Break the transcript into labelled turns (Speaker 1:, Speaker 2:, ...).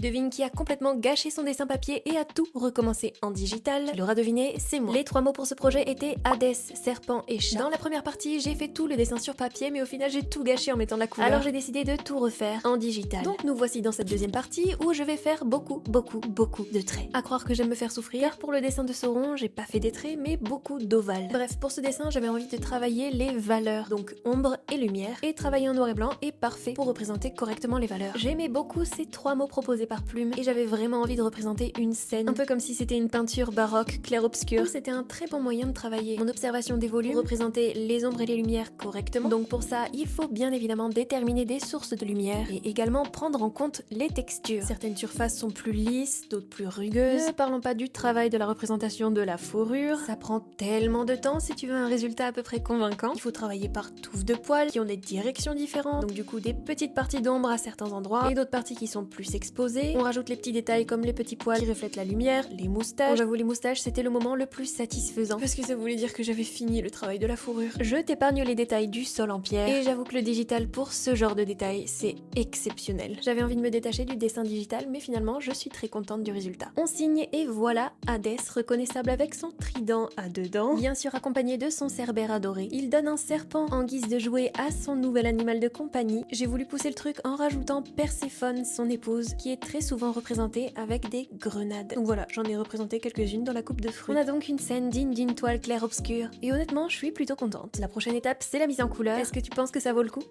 Speaker 1: Devine qui a complètement gâché son dessin papier et a tout recommencé en digital. Tu l'auras deviné, c'est moi. Les 3 mots pour ce projet étaient Hadès, serpent et chat. Dans la première partie, j'ai fait tout le dessin sur papier, mais au final j'ai tout gâché en mettant de la couleur. Alors j'ai décidé de tout refaire en digital. Donc nous voici dans cette deuxième partie où je vais faire beaucoup de traits. À croire que j'aime me faire souffrir, car pour le dessin de Sauron, j'ai pas fait des traits, mais beaucoup d'ovales. Bref, pour ce dessin, j'avais envie de travailler les valeurs, donc ombre et lumière, et travailler en noir et blanc est parfait pour représenter correctement les valeurs. J'aimais beaucoup ces 3 mots proposés par Plume et j'avais vraiment envie de représenter une scène, un peu comme si c'était une peinture baroque, clair-obscur. C'était un très bon moyen de travailler mon observation des volumes, représenter les ombres et les lumières correctement. Donc pour ça, il faut bien évidemment déterminer des sources de lumière et également prendre en compte les textures. Certaines surfaces sont plus lisses, d'autres plus rugueuses. Ne parlons pas du travail de la représentation de la fourrure. Ça prend tellement de temps si tu veux un résultat à peu près convaincant. Il faut travailler par touffes de poils qui ont des directions différentes, donc du coup des petites parties d'ombre à certains endroits et d'autres parties qui sont plus exposées. On rajoute les petits détails comme les petits poils qui reflètent la lumière, les moustaches. Bon, j'avoue, les moustaches c'était le moment le plus satisfaisant parce que ça voulait dire que j'avais fini le travail de la fourrure. Je t'épargne les détails du sol en pierre et j'avoue que le digital pour ce genre de détails c'est exceptionnel. J'avais envie de me détacher du dessin digital mais finalement je suis très contente du résultat. On signe et voilà Hadès reconnaissable avec son trident à 2 dents, bien sûr accompagné de son cerbère adoré. Il donne un serpent en guise de jouet à son nouvel animal de compagnie. J'ai voulu pousser le truc en rajoutant Perséphone, son épouse, qui est très souvent représentée avec des grenades. Donc voilà, j'en ai représenté quelques-unes dans la coupe de fruits. On a donc une scène digne d'une toile clair-obscur et honnêtement je suis plutôt contente. La prochaine étape c'est la mise en couleur. Est-ce que tu penses que ça vaut le coup ?